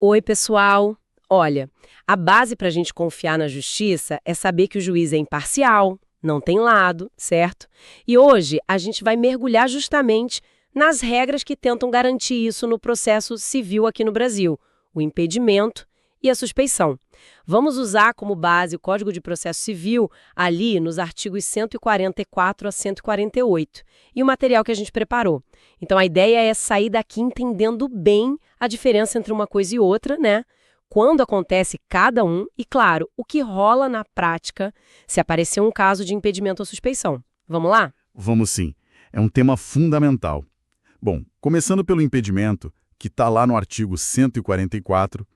Oi, pessoal. Olha, a base para a gente confiar na justiça é saber que o juiz é imparcial, não tem lado, certo? E hoje a gente vai mergulhar justamente nas regras que tentam garantir isso no processo civil aqui no Brasil, o impedimento e a suspeição. Vamos usar como base o Código de Processo Civil ali nos artigos 144 a 148 e o material que a gente preparou. Então a ideia é sair daqui entendendo bem a diferença entre uma coisa e outra, né? Quando acontece cada um e, claro, o que rola na prática se aparecer um caso de impedimento ou suspeição. Vamos lá? Vamos sim. É um tema fundamental. Bom, começando pelo impedimento, que está lá no artigo 144,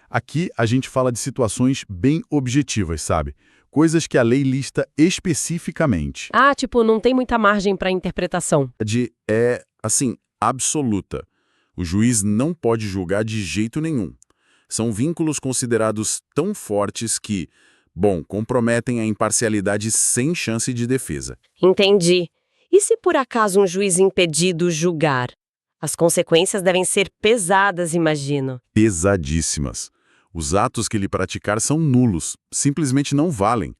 aqui a gente fala de situações bem objetivas, sabe? Coisas que a lei lista especificamente. Ah, tipo, não tem muita margem para interpretação. Absoluta. O juiz não pode julgar de jeito nenhum. São vínculos considerados tão fortes que, comprometem a imparcialidade sem chance de defesa. Entendi. E se por acaso um juiz impedido julgar? As consequências devem ser pesadas, imagino. Pesadíssimas. Os atos que ele praticar são nulos, simplesmente não valem.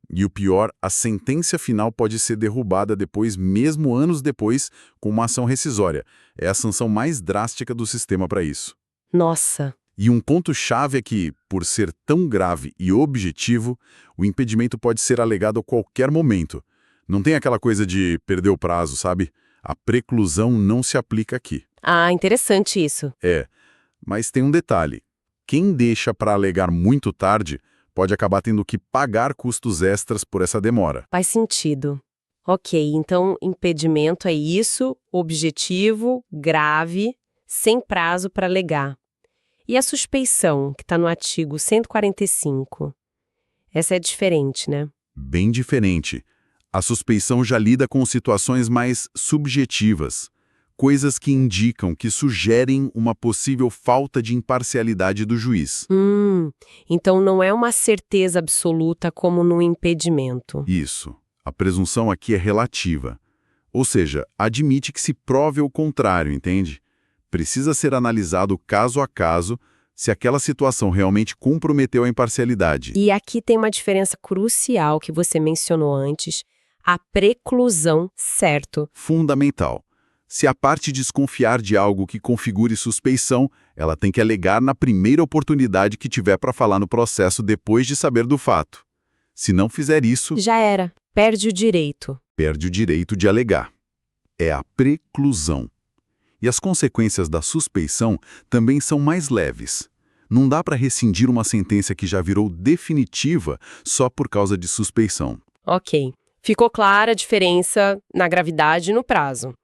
E o pior, a sentença final pode ser derrubada depois, mesmo anos depois, com uma ação rescisória. É a sanção mais drástica do sistema para isso. Nossa. E um ponto-chave é que, por ser tão grave e objetivo, o impedimento pode ser alegado a qualquer momento. Não tem aquela coisa de perder o prazo, sabe? A preclusão não se aplica aqui. Ah, interessante isso. Mas tem um detalhe. Quem deixa para alegar muito tarde pode acabar tendo que pagar custos extras por essa demora. Faz sentido. Ok, então impedimento é isso, objetivo, grave, sem prazo para alegar. E a suspeição, que está no artigo 145? Essa é diferente, né? Bem diferente. A suspeição já lida com situações mais subjetivas, coisas que indicam, que sugerem uma possível falta de imparcialidade do juiz. Então não é uma certeza absoluta como no impedimento. Isso. A presunção aqui é relativa. Ou seja, admite que se prove o contrário, entende? Precisa ser analisado caso a caso se aquela situação realmente comprometeu a imparcialidade. E aqui tem uma diferença crucial que você mencionou antes, a preclusão, certo? Fundamental. Se a parte desconfiar de algo que configure suspeição, ela tem que alegar na primeira oportunidade que tiver para falar no processo depois de saber do fato. Se não fizer isso, Já era, perde o direito. perde o direito de alegar. É a preclusão. E as consequências da suspeição também são mais leves. Não dá para rescindir uma sentença que já virou definitiva só por causa de suspeição. Ok, ficou clara a diferença na gravidade e no prazo.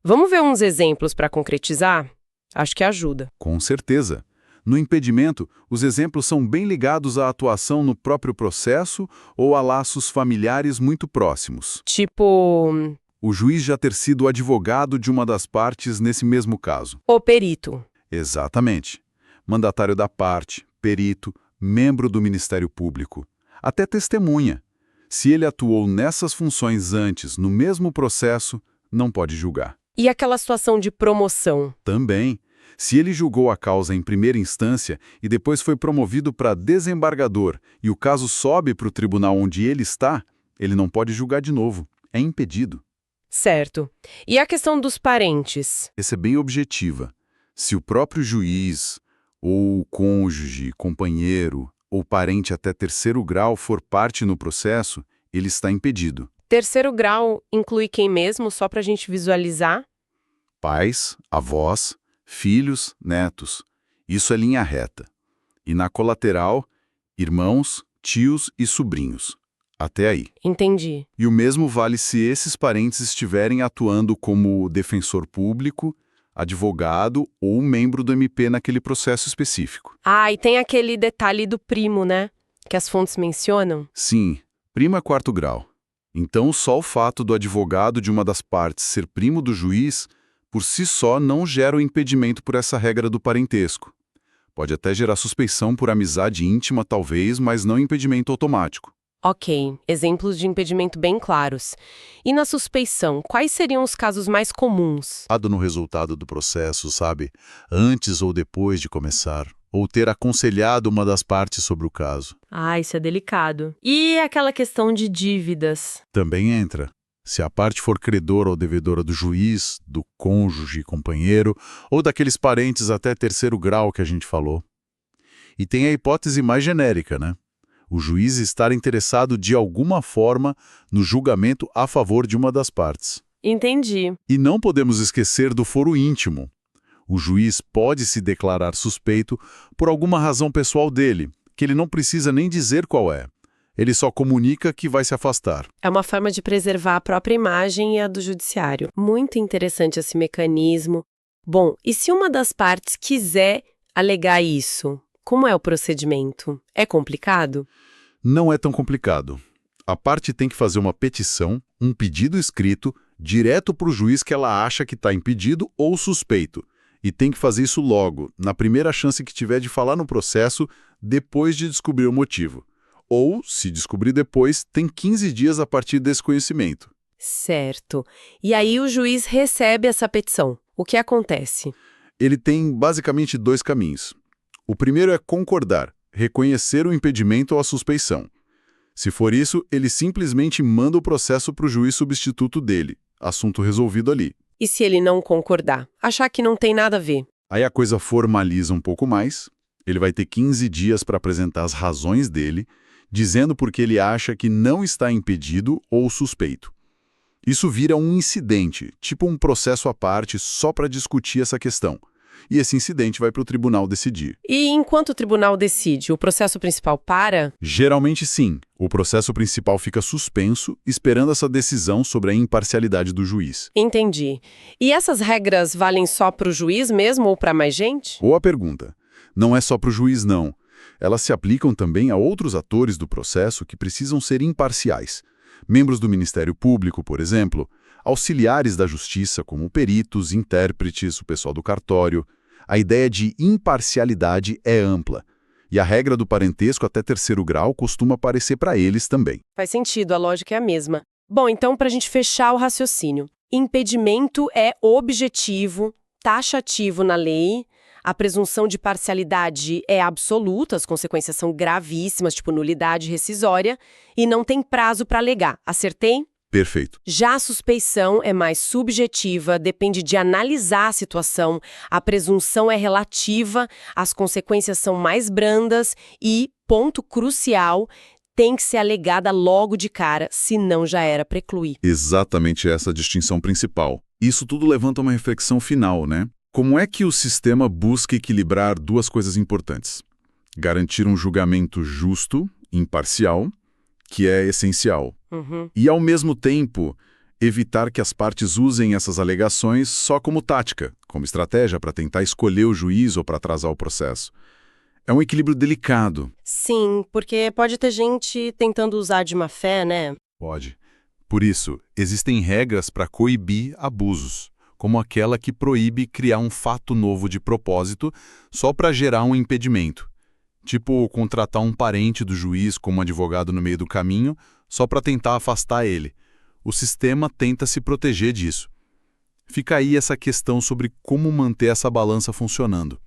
Vamos ver uns exemplos para concretizar? Acho que ajuda. Com certeza. No impedimento, os exemplos são bem ligados à atuação no próprio processo ou a laços familiares muito próximos. Tipo, O juiz já ter sido advogado de uma das partes nesse mesmo caso. o perito. Exatamente. Mandatário da parte, perito, membro do Ministério Público, até testemunha. Se ele atuou nessas funções antes, no mesmo processo, não pode julgar. E aquela situação de promoção? Também, se ele julgou a causa em primeira instância e depois foi promovido para desembargador e o caso sobe para o tribunal onde ele está, ele não pode julgar de novo. É impedido. Certo. E a questão dos parentes? Essa é bem objetiva. Se o próprio juiz, ou o cônjuge, companheiro, ou parente até terceiro grau for parte no processo, ele está impedido. Terceiro grau inclui quem mesmo, só para a gente visualizar? Pais, avós, filhos, netos. Isso é linha reta. E na colateral, irmãos, tios e sobrinhos. Até aí. Entendi. E o mesmo vale se esses parentes estiverem atuando como defensor público, advogado ou membro do MP naquele processo específico. Ah, e tem aquele detalhe do primo, né? Que as fontes mencionam. Sim, primo é quarto grau. Então, só o fato do advogado de uma das partes ser primo do juiz, por si só, não gera o impedimento por essa regra do parentesco. Pode até gerar suspeição por amizade íntima, talvez, mas não impedimento automático. Ok, exemplos de impedimento bem claros. E na suspeição, quais seriam os casos mais comuns? No resultado do processo, sabe? Antes ou depois de começar, ou ter aconselhado uma das partes sobre o caso. Ah, isso é delicado. E aquela questão de dívidas? Também entra. Se a parte for credora ou devedora do juiz, do cônjuge, companheiro, ou daqueles parentes até terceiro grau que a gente falou. E tem a hipótese mais genérica, né? O juiz estar interessado de alguma forma no julgamento a favor de uma das partes. Entendi. E não podemos esquecer do foro íntimo. O juiz pode se declarar suspeito por alguma razão pessoal dele, que ele não precisa nem dizer qual é. Ele só comunica que vai se afastar. É uma forma de preservar a própria imagem e a do judiciário. Muito interessante esse mecanismo. Bom, e se uma das partes quiser alegar isso? Como é o procedimento? É complicado? Não é tão complicado. A parte tem que fazer uma petição, um pedido escrito, direto para o juiz que ela acha que está impedido ou suspeito. E tem que fazer isso logo, na primeira chance que tiver de falar no processo, depois de descobrir o motivo. Ou, se descobrir depois, tem 15 dias a partir desse conhecimento. Certo. E aí o juiz recebe essa petição. O que acontece? Ele tem basicamente dois caminhos. O primeiro é concordar, reconhecer o impedimento ou a suspeição. Se for isso, ele simplesmente manda o processo para o juiz substituto dele. Assunto resolvido ali. E se ele não concordar? Achar que não tem nada a ver? Aí a coisa formaliza um pouco mais. Ele vai ter 15 dias para apresentar as razões dele, dizendo por que ele acha que não está impedido ou suspeito. Isso vira um incidente, tipo um processo à parte só para discutir essa questão. E esse incidente vai para o tribunal decidir. E enquanto o tribunal decide, o processo principal para? Geralmente sim. O processo principal fica suspenso, esperando essa decisão sobre a imparcialidade do juiz. Entendi. E essas regras valem só para o juiz mesmo ou para mais gente? Boa pergunta. Não é só para o juiz, não. Elas se aplicam também a outros atores do processo que precisam ser imparciais. Membros do Ministério Público, por exemplo, auxiliares da Justiça, como peritos, intérpretes, o pessoal do cartório. A ideia de imparcialidade é ampla. E a regra do parentesco até terceiro grau costuma aparecer para eles também. Faz sentido, a lógica é a mesma. Bom, então, para a gente fechar o raciocínio. Impedimento é objetivo, taxativo na lei. A presunção de parcialidade é absoluta, as consequências são gravíssimas, tipo nulidade rescisória, e não tem prazo para alegar. Acertei? Perfeito. Já a suspeição é mais subjetiva, depende de analisar a situação, a presunção é relativa, as consequências são mais brandas e, ponto crucial, tem que ser alegada logo de cara, senão já era precluir. Exatamente essa a distinção principal. Isso tudo levanta uma reflexão final, né? Como é que o sistema busca equilibrar duas coisas importantes? Garantir um julgamento justo, imparcial, que é essencial. E, ao mesmo tempo, evitar que as partes usem essas alegações só como tática, como estratégia para tentar escolher o juiz ou para atrasar o processo. É um equilíbrio delicado. Sim, porque pode ter gente tentando usar de má fé, né? Pode. Por isso, existem regras para coibir abusos, como aquela que proíbe criar um fato novo de propósito só para gerar um impedimento. Tipo, contratar um parente do juiz como advogado no meio do caminho só para tentar afastar ele. O sistema tenta se proteger disso. Fica aí essa questão sobre como manter essa balança funcionando.